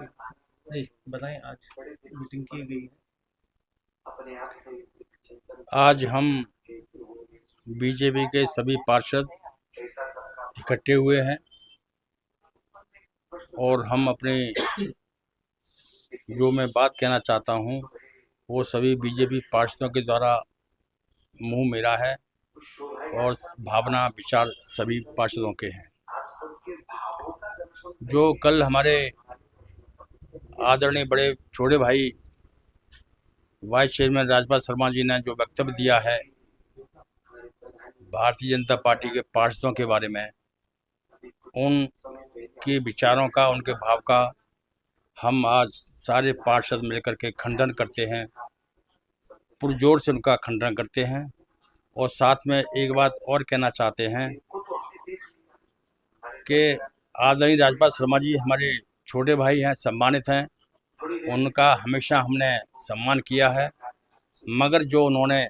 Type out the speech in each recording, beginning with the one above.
जी, बताएँ आज मीटिंग की गई है। आज हम बीजेपी के सभी पार्षद इकट्ठे हुए हैं और हम अपने जो मैं बात कहना चाहता हूँ वो सभी बीजेपी पार्षदों के द्वारा मुंह मेरा है और भावना विचार सभी पार्षदों के हैं। जो कल हमारे आदरणीय बड़े छोटे भाई वाइस चेयरमैन राजपाल शर्मा जी ने जो वक्तव्य दिया है भारतीय जनता पार्टी के पार्षदों के बारे में, उनके विचारों का, उनके भाव का हम आज सारे पार्षद मिलकर के खंडन करते हैं, पुरजोर से उनका खंडन करते हैं। और साथ में एक बात और कहना चाहते हैं कि आदरणीय राजपाल शर्मा जी हमारे छोटे भाई हैं, सम्मानित हैं, उनका हमेशा हमने सम्मान किया है, मगर जो उन्होंने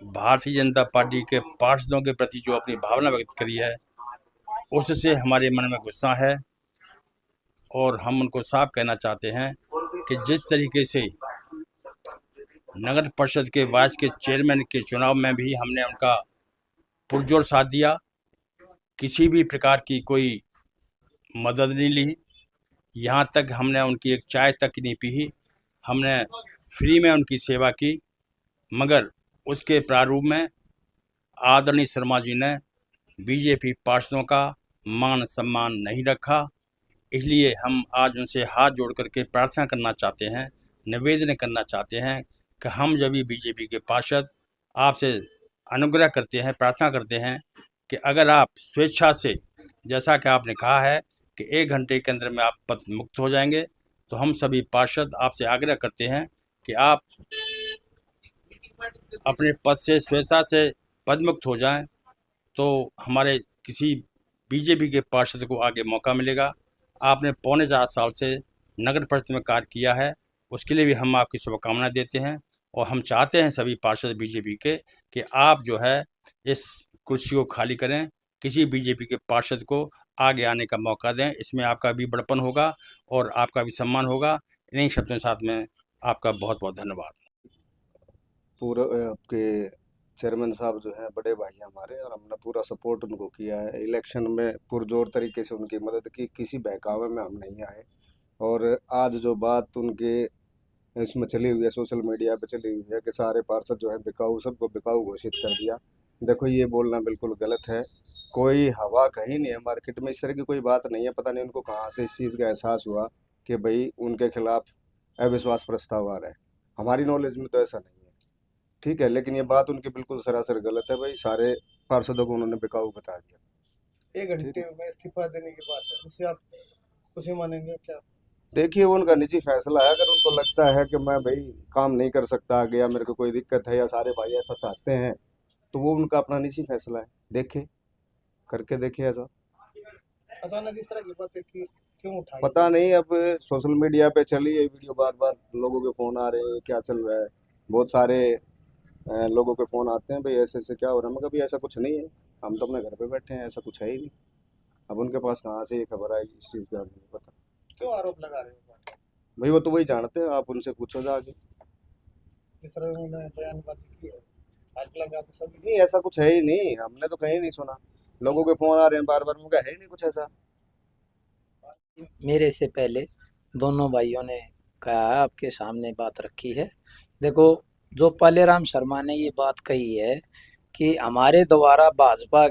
भारतीय जनता पार्टी के पार्षदों के प्रति जो अपनी भावना व्यक्त करी है उससे हमारे मन में गुस्सा है। और हम उनको साफ कहना चाहते हैं कि जिस तरीके से नगर परिषद के वाइस के चेयरमैन के चुनाव में भी हमने उनका पुरजोर साथ दिया, किसी भी प्रकार की कोई मदद नहीं ली, यहाँ तक हमने उनकी एक चाय तक नहीं पी, हमने फ्री में उनकी सेवा की, मगर उसके प्रारूप में आदरणीय शर्मा जी ने बीजेपी पार्षदों का मान सम्मान नहीं रखा। इसलिए हम आज उनसे हाथ जोड़ करके प्रार्थना करना चाहते हैं, निवेदन करना चाहते हैं कि हम जब भी बीजेपी के पार्षद आपसे अनुग्रह करते हैं, प्रार्थना करते हैं कि अगर आप स्वेच्छा से, जैसा कि आपने कहा है कि 1 घंटे के अंदर में आप पद मुक्त हो जाएंगे, तो हम सभी पार्षद आपसे आग्रह करते हैं कि आप अपने पद से स्वेच्छा से पद मुक्त हो जाएं, तो हमारे किसी बीजेपी के पार्षद को आगे मौका मिलेगा। आपने 4.25 साल से नगर परिषद में कार्य किया है, उसके लिए भी हम आपकी शुभकामनाएं देते हैं। और हम चाहते हैं सभी पार्षद बीजेपी के कि आप जो है इस कुर्सी को खाली करें, किसी बीजेपी के पार्षद को आगे आने का मौका दें, इसमें आपका भी बड़पन होगा और आपका भी सम्मान होगा। इन्हीं शब्दों के साथ में आपका बहुत बहुत धन्यवाद। पूरा आपके चेयरमैन साहब जो हैं बड़े भाई हैं हमारे, और हमने पूरा सपोर्ट उनको किया है। इलेक्शन में पुरजोर तरीके से उनकी मदद की, किसी बहकावे में हम नहीं आए। और आज जो बात उनके इसमें चली हुई है, सोशल मीडिया पे चली हुई है कि सारे पार्षद जो है बिकाऊ, सबको बिकाऊ घोषित कर दिया। देखो ये बोलना बिल्कुल गलत है। कोई हवा कहीं नहीं है मार्केट में, इस तरह की कोई बात नहीं है। पता नहीं उनको कहाँ से इस चीज़ का एहसास हुआ कि भाई उनके खिलाफ अविश्वास प्रस्ताव आ रहा है। हमारी नॉलेज में तो ऐसा नहीं है। ठीक है, लेकिन ये बात उनकी बिल्कुल सरासर गलत है। भाई सारे पार्षदों को उन्होंने बिकाऊ बता दिया। 1 घंटे में इस्तीफा देने की बात है, उससे आप खुशी मानेंगे क्या? देखिए वो उनका निजी फैसला है। अगर उनको लगता है कि मैं भाई काम नहीं कर सकता आगे, या मेरे को कोई दिक्कत है, या सारे भाई ऐसा चाहते हैं, तो वो उनका अपना निजी फैसला है। देखे, करके देखे ऐसा। अचानक इस तरह की बातें क्यों उठाई? पता नहीं, अब सोशल मीडिया पे चली ये वीडियो, बार बार लोगों के फ़ोन आ रहे हैं, क्या चल रहा है। बहुत सारे लोगों के फ़ोन आते हैं, भाई ऐसे ऐसे क्या हो रहा है। मगर अभी ऐसा कुछ नहीं है, हम तो अपने घर पे बैठे हैं, ऐसा कुछ है ही नहीं। अब उनके पास कहाँ से ये खबर आई इस चीज़ का, हमें नहीं पता। क्यों आरोप लगा रहे हो? भाई वो तो वही जानते हैं, आप उनसे पूछो जाके। इस तरह उन्होंने बयानबाजी की है, आज लगा तो सभी। नहीं, ऐसा कुछ है ही नहीं, हमने तो कहीं नहीं सुना। लोगों के फ़ोन आ रहे हैं बार बार, मुझे है ही नहीं कुछ ऐसा। मेरे से पहले दोनों भाइयों ने कहा है, आपके सामने बात रखी है। देखो, जो पालेराम शर्मा ने ये बात कही है कि हमारे द्वारा भाजपा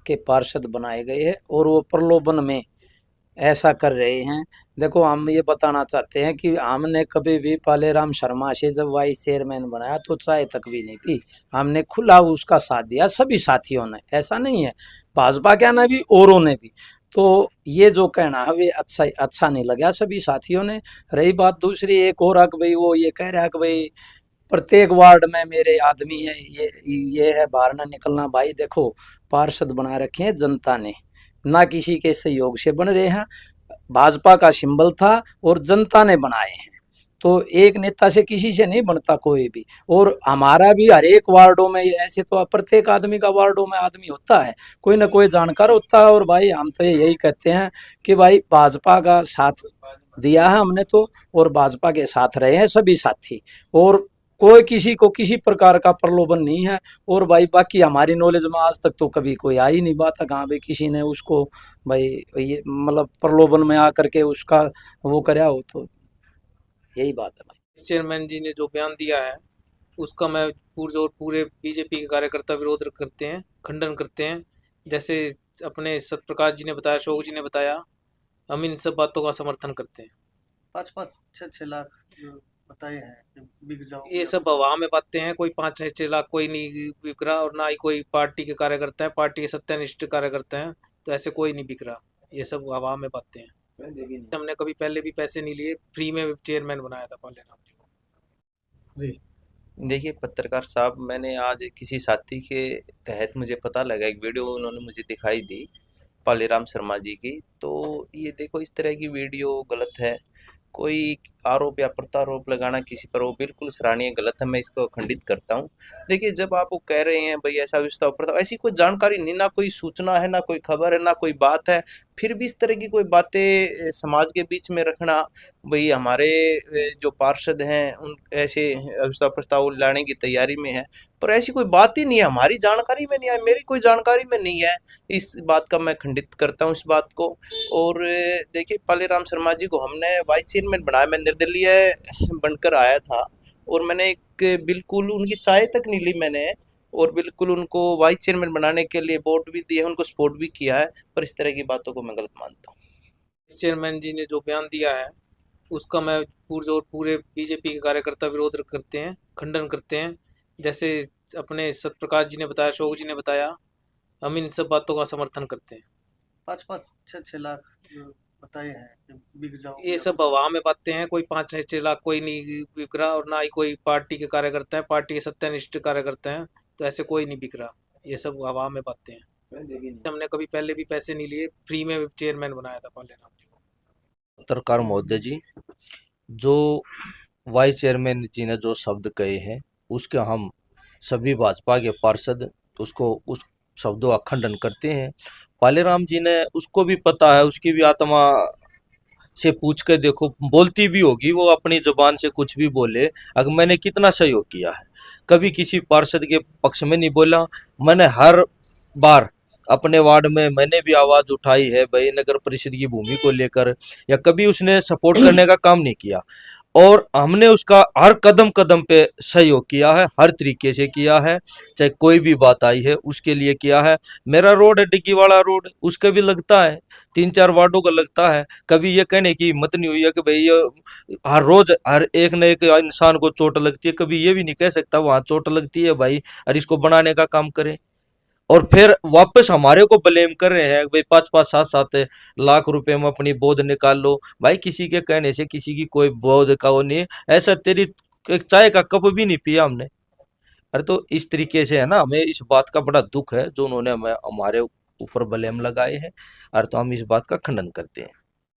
के पार्षद बनाए गए हैं और वो प्रलोभन में ऐसा कर रहे हैं। देखो, हम ये बताना चाहते हैं कि हमने कभी भी पालेराम शर्मा से जब वाइस चेयरमैन बनाया तो चाय तक भी नहीं पी। हमने खुला उसका साथ दिया, सभी साथियों ने, ऐसा नहीं है भाजपा क्या ना भी औरों ने भी। तो ये जो कहना है वे अच्छा नहीं लगा सभी साथियों ने। रही बात दूसरी एक और कि भाई वो ये कह रहा है कि भाई प्रत्येक वार्ड में मेरे आदमी है, ये है बाहर ना निकलना। भाई देखो, पार्षद बना रखे हैं जनता ने, ना किसी के सहयोग से बन रहे हैं। भाजपा का सिंबल था और जनता ने बनाए हैं। तो एक नेता से किसी से नहीं बनता कोई भी। और हमारा भी हर एक वार्डों में ऐसे तो प्रत्येक आदमी का वार्डों में आदमी होता है, कोई ना कोई जानकार होता है। और भाई हम तो यही कहते हैं कि भाई भाजपा का साथ दिया है हमने तो, और भाजपा के साथ रहे हैं सभी साथी, और कोई किसी को किसी प्रकार का प्रलोभन नहीं है। और भाई बाकी हमारी नॉलेज में आज तक तो कभी कोई आ ही नहीं बात है, कहाँ भाई किसी ने उसको भाई ये मतलब प्रलोभन में आकर के उसका वो कराया हो, तो यही बात है भाई। चेयरमैन जी ने जो बयान दिया है उसका मैं पूरे बीजेपी के कार्यकर्ता विरोध करते हैं, खंडन करते हैं। जैसे अपने सत्यप्रकाश जी ने बताया, अशोक जी ने बताया, हम इन सब बातों का समर्थन करते हैं। 5-5, 6-6 लाख जो बताए हैं कि बिक जाओ, ये सब हवा में बातें हैं, कोई 5-6 लाख कोई नहीं बिक रहा, और ना ही कोई पार्टी के कार्यकर्ता है, पार्टी के सत्यानिष्ठ कार्यकर्ता हैं, तो ऐसे कोई नहीं बिक रहा। ये सब हवा में बातें हैं। हमने कभी पहले भी पैसे नहीं लिए, फ्री में चेयरमैन बनाया था पालेराम जी को। जी देखिए पत्रकार साहब, मैंने आज किसी साथी के तहत मुझे पता लगा, एक वीडियो उन्होंने मुझे दिखाई दी पालेराम शर्मा जी की। तो ये देखो, इस तरह की वीडियो गलत है। कोई आरोप या प्रत्यारोप लगाना किसी पर, वो बिल्कुल सराहनीय गलत है, मैं इसको खंडित करता हूँ। देखिए, जब आप वो कह रहे हैं भाई ऐसा विस्तार प्रताप, ऐसी कोई जानकारी नहीं, ना कोई सूचना है, ना कोई खबर है, ना कोई बात है, फिर भी इस तरह की कोई बातें समाज के बीच में रखना, भाई हमारे जो पार्षद हैं उन ऐसे अविश्वास प्रस्ताव लाने की तैयारी में है, पर ऐसी कोई बात ही नहीं है, हमारी जानकारी में नहीं है, मेरी कोई जानकारी में नहीं है। इस बात का मैं खंडित करता हूँ, इस बात को। और देखिए, पालेराम शर्मा जी को हमने वाइस चेयरमैन बनाया, मैं निर्दलीय बनकर आया था, और मैंने एक बिल्कुल उनकी चाय तक नहीं ली मैंने, और बिल्कुल उनको वाइस चेयरमैन बनाने के लिए वोट भी दिए, उनको सपोर्ट भी किया है, पर इस तरह की बातों को मैं गलत मानता हूँ। चेयरमैन जी ने जो बयान दिया है उसका मैं पूरे बीजेपी के कार्यकर्ता विरोध करते हैं, खंडन करते हैं। जैसे अपने सत्यप्रकाश जी ने बताया, अशोक जी ने बताया, हम इन सब बातों का समर्थन करते हैं। 5-5, 6-6 लाख जो बताए हैं कि बिक जाओ, ये सब हवा में बातें हैं, कोई 5-6 लाख कोई नहीं बिक रहा, और ना ही कोई पार्टी के कार्यकर्ता है, पार्टी के सत्यानिष्ठ कार्यकर्ता हैं, तो ऐसे कोई नहीं बिक रहा। ये सब हवा में बातें हैं। हमने कभी पहले भी पैसे नहीं लिए, फ्री में चेयरमैन बनाया था पालेराम जी को। पत्रकार महोदय जी, जो वाइस चेयरमैन जी ने जो शब्द कहे हैं उसके हम सभी भाजपा के पार्षद उसको उस शब्दों का खंडन करते हैं। पालेराम जी ने, उसको भी पता है, उसकी भी आत्मा से पूछ के देखो, बोलती भी होगी वो, अपनी जुबान से कुछ भी बोले, अगर मैंने कितना सहयोग किया है, कभी किसी पार्षद के पक्ष में नहीं बोला। मैंने हर बार अपने वार्ड में मैंने भी आवाज़ उठाई है भाई नगर परिषद की भूमि को लेकर, या कभी उसने सपोर्ट करने का काम नहीं किया, और हमने उसका हर कदम कदम पे सहयोग किया है, हर तरीके से किया है, चाहे कोई भी बात आई है उसके लिए किया है। मेरा रोड है डिग्गी वाला रोड, उसका भी लगता है, 3-4 वार्डों का लगता है। कभी ये कहने की हिम्मत नहीं हुई है कि भाई ये हर रोज हर एक न एक इंसान को चोट लगती है, कभी ये भी नहीं कह सकता वहाँ चोट लगती है भाई, और इसको बनाने का काम करें। और फिर वापस हमारे को ब्लेम कर रहे हैं भाई 5-5, 7-7 लाख रुपए में अपनी बोध निकाल लो। भाई किसी के कहने से किसी की कोई बोध का वो नहीं, ऐसा तेरी एक चाय का कप भी नहीं पिया हमने। अरे तो इस तरीके से है ना, हमें इस बात का बड़ा दुख है जो उन्होंने हमें हमारे ऊपर ब्लेम लगाए हैं, और तो हम इस बात का खंडन करते हैं।